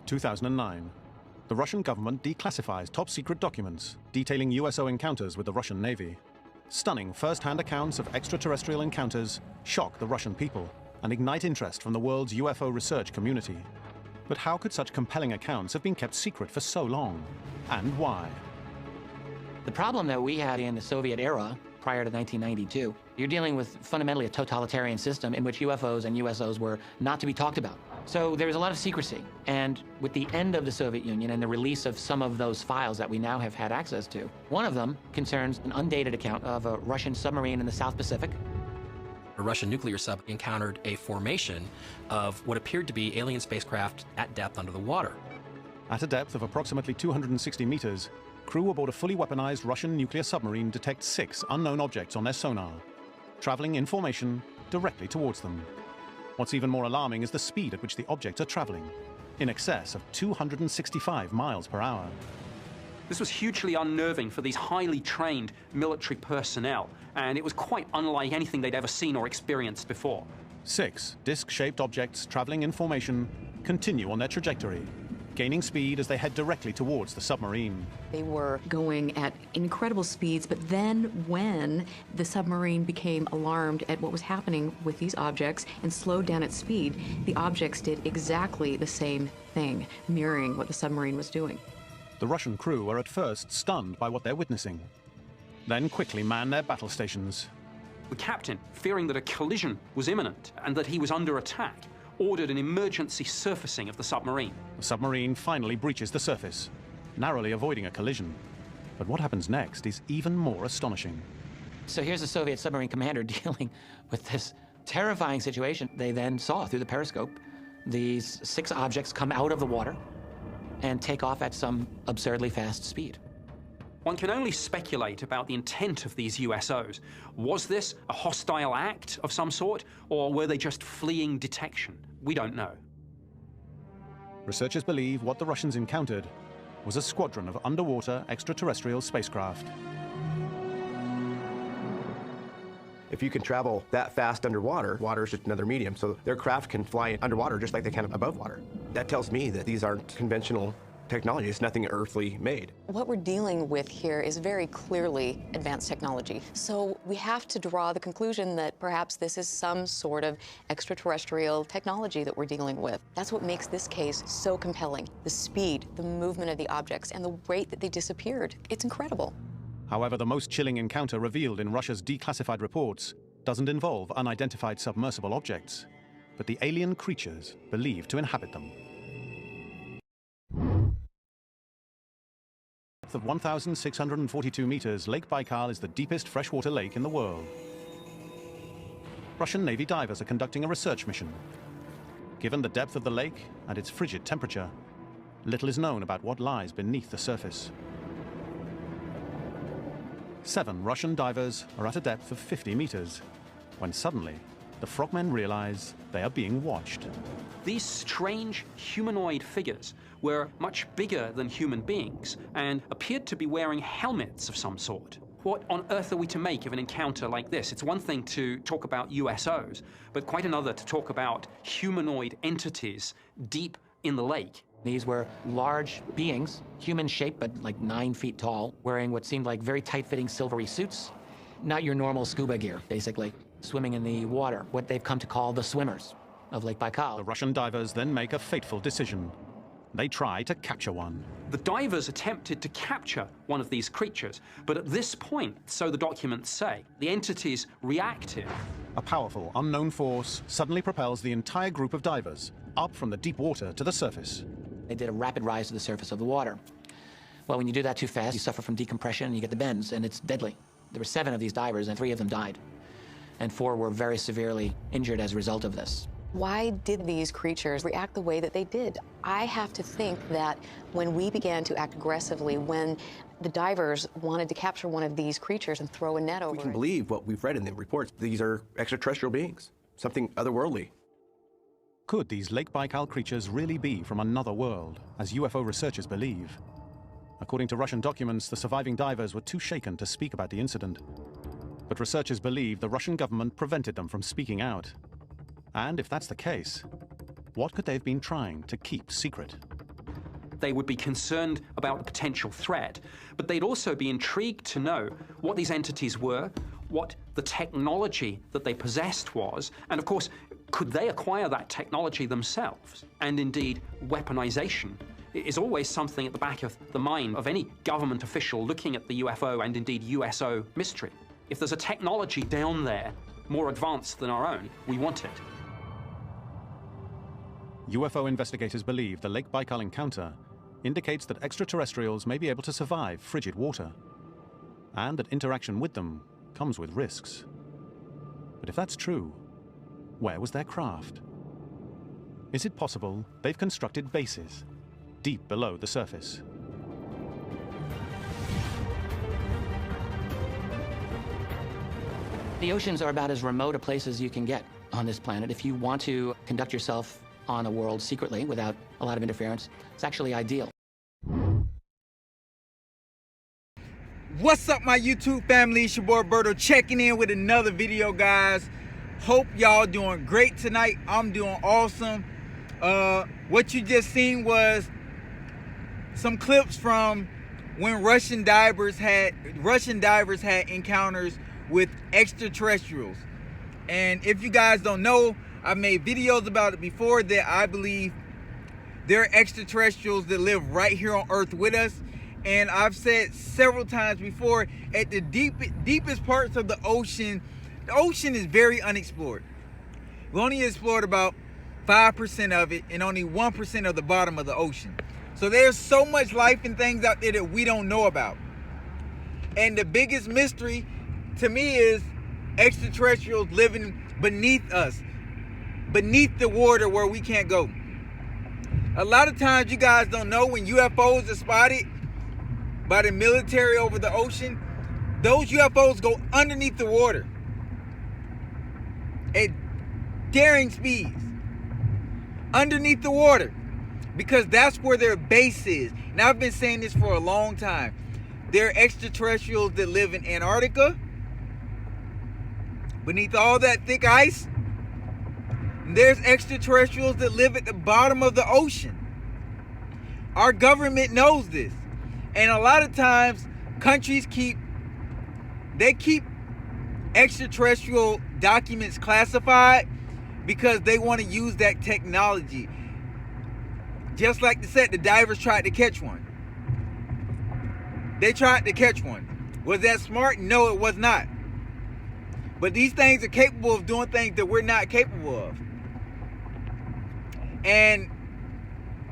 2009. The Russian government declassifies top-secret documents detailing USO encounters with the Russian Navy. Stunning first-hand accounts of extraterrestrial encounters shock the Russian people and ignite interest from the world's UFO research community. But how could such compelling accounts have been kept secret for so long? And why? The problem that we had in the Soviet era, prior to 1992, you're dealing with fundamentally a totalitarian system in which UFOs and USOs were not to be talked about. So there was a lot of secrecy. And with the end of the Soviet Union and the release of some of those files that we now have had access to, one of them concerns an undated account of a Russian submarine in the South Pacific. A Russian nuclear sub encountered a formation of what appeared to be alien spacecraft at depth under the water. At a depth of approximately 260 meters, crew aboard a fully weaponized Russian nuclear submarine detect 6 unknown objects on their sonar, traveling in formation directly towards them. What's even more alarming is the speed at which the objects are traveling, in excess of 265 miles per hour. This was hugely unnerving for these highly trained military personnel, and it was quite unlike anything they'd ever seen or experienced before. 6 disc-shaped objects traveling in formation continue on their trajectory, gaining speed as they head directly towards the submarine. They were going at incredible speeds, but then when the submarine became alarmed at what was happening with these objects and slowed down its speed, the objects did exactly the same thing, mirroring what the submarine was doing. The Russian crew are at first stunned by what they're witnessing, then quickly man their battle stations. The captain, fearing that a collision was imminent and that he was under attack, ordered an emergency surfacing of the submarine. The submarine finally breaches the surface, narrowly avoiding a collision. But what happens next is even more astonishing. So here's the Soviet submarine commander dealing with this terrifying situation. They then saw through the periscope these 6 objects come out of the water and take off at some absurdly fast speed. One can only speculate about the intent of these USOs. Was this a hostile act of some sort, or were they just fleeing detection? We don't know. Researchers believe what the Russians encountered was a squadron of underwater extraterrestrial spacecraft. If you can travel that fast underwater, water is just another medium, so their craft can fly underwater just like they can above water. That tells me that these aren't conventional technology. It's nothing earthly made. What we're dealing with here is very clearly advanced technology. So we have to draw the conclusion that perhaps this is some sort of extraterrestrial technology that we're dealing with. That's what makes this case so compelling. The speed, the movement of the objects, and the rate that they disappeared. It's incredible. However, the most chilling encounter revealed in Russia's declassified reports doesn't involve unidentified submersible objects, but the alien creatures believed to inhabit them. Of 1,642 meters, Lake Baikal is the deepest freshwater lake in the world. Russian Navy divers are conducting a research mission. Given the depth of the lake and its frigid temperature, little is known about what lies beneath the surface. 7 Russian divers are at a depth of 50 meters, when suddenly the frogmen realize they are being watched. These strange humanoid figures were much bigger than human beings and appeared to be wearing helmets of some sort. What on earth are we to make of an encounter like this? It's one thing to talk about USOs, but quite another to talk about humanoid entities deep in the lake. These were large beings, human-shaped but like 9 feet tall, wearing what seemed like very tight-fitting silvery suits. Not your normal scuba gear, basically. Swimming in the water, what they've come to call the swimmers of Lake Baikal. The Russian divers then make a fateful decision. They try to capture one. The divers attempted to capture one of these creatures, but at this point, so the documents say, the entity's reactive. A powerful, unknown force suddenly propels the entire group of divers up from the deep water to the surface. They did a rapid rise to the surface of the water. Well, when you do that too fast, you suffer from decompression and you get the bends, and it's deadly. There were 7 of these divers, and 3 of them died. And 4 were very severely injured as a result of this. Why did these creatures react the way that they did? I have to think that when we began to act aggressively, when the divers wanted to capture one of these creatures and throw a net over it. We can believe what we've read in the reports. These are extraterrestrial beings, something otherworldly. Could these Lake Baikal creatures really be from another world, as UFO researchers believe? According to Russian documents, the surviving divers were too shaken to speak about the incident. But researchers believe the Russian government prevented them from speaking out. And if that's the case, what could they have been trying to keep secret? They would be concerned about the potential threat, but they'd also be intrigued to know what these entities were, what the technology that they possessed was, and of course, could they acquire that technology themselves? And indeed, weaponization is always something at the back of the mind of any government official looking at the UFO and indeed USO mystery. If there's a technology down there more advanced than our own, we want it. UFO investigators believe the Lake Baikal encounter indicates that extraterrestrials may be able to survive frigid water, and that interaction with them comes with risks. But if that's true, where was their craft? Is it possible they've constructed bases deep below the surface? The oceans are about as remote a place as you can get on this planet. If you want to conduct yourself on a world secretly without a lot of interference, it's actually ideal. What's up, my YouTube family? It's your boy Berto checking in with another video, guys. Hope y'all doing great tonight. I'm doing awesome. What you just seen was some clips from when Russian divers had encounters with extraterrestrials. And if you guys don't know, I've made videos about it before that I believe there are extraterrestrials that live right here on Earth with us. And I've said several times before, at the deepest parts of the ocean is very unexplored. We only explored about 5% of it and only 1% of the bottom of the ocean. So there's so much life and things out there that we don't know about. And the biggest mystery to me is extraterrestrials living beneath us, beneath the water where we can't go. A lot of times you guys don't know, when UFOs are spotted by the military over the ocean, those UFOs go underneath the water at daring speeds, underneath the water, because that's where their base is. And I've been saying this for a long time. There are extraterrestrials that live in Antarctica, beneath all that thick ice. And there's extraterrestrials that live at the bottom of the ocean. Our government knows this. And a lot of times, countries keep extraterrestrial documents classified because they want to use that technology. Just like they said, the divers tried to catch one. They tried to catch one. Was that smart? No, it was not. But these things are capable of doing things that we're not capable of. And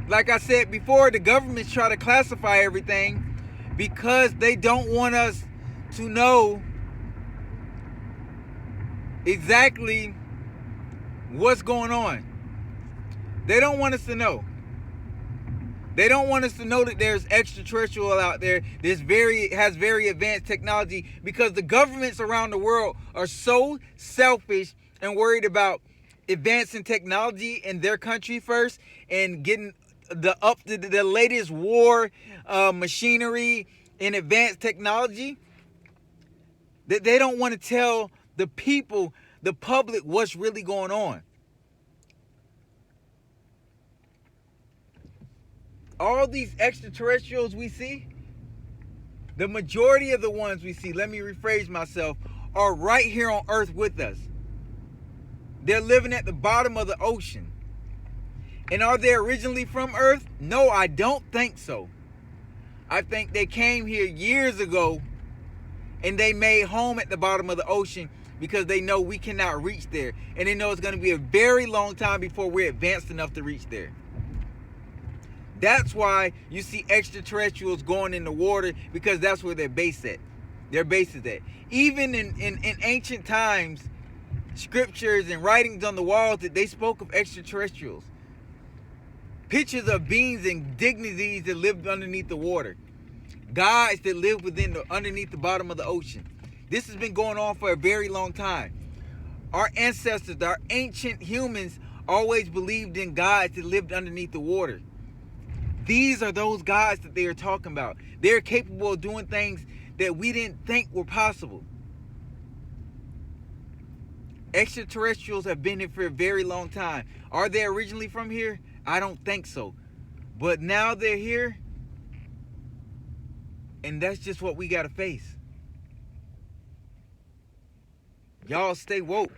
like I said before, the governments try to classify everything because they don't want us to know exactly what's going on. They don't want us to know. They don't want us to know that there's extraterrestrial out there that has very advanced technology, because the governments around the world are so selfish and worried about advancing technology in their country first and getting the latest war machinery and advanced technology, that they don't want to tell the people, the public, what's really going on. All these extraterrestrials we see, the majority of the ones we see, let me rephrase myself, are right here on Earth with us. They're living at the bottom of the ocean. And are they originally from Earth? No, I don't think so. I think they came here years ago and they made home at the bottom of the ocean because they know we cannot reach there. And they know it's going to be a very long time before we're advanced enough to reach there. That's why you see extraterrestrials going in the water, because that's where their base at. Their base is at. Even in ancient times, scriptures and writings on the walls, that they spoke of extraterrestrials. Pictures of beings and dignities that lived underneath the water. Gods that live underneath the bottom of the ocean. This has been going on for a very long time. Our ancestors, our ancient humans, always believed in gods that lived underneath the water. These are those gods that they are talking about. They're capable of doing things that we didn't think were possible. Extraterrestrials have been here for a very long time. Are they originally from here? I don't think so. But now they're here, and that's just what we gotta face. Y'all stay woke.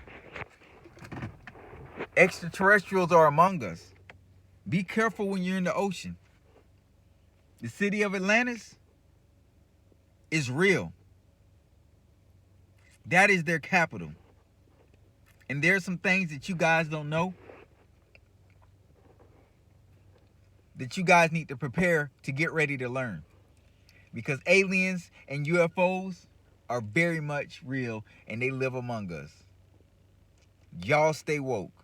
Extraterrestrials are among us. Be careful when you're in the ocean. The city of Atlantis is real. That is their capital. And there's some things that you guys don't know that you guys need to prepare to get ready to learn. Because aliens and UFOs are very much real and they live among us. Y'all stay woke.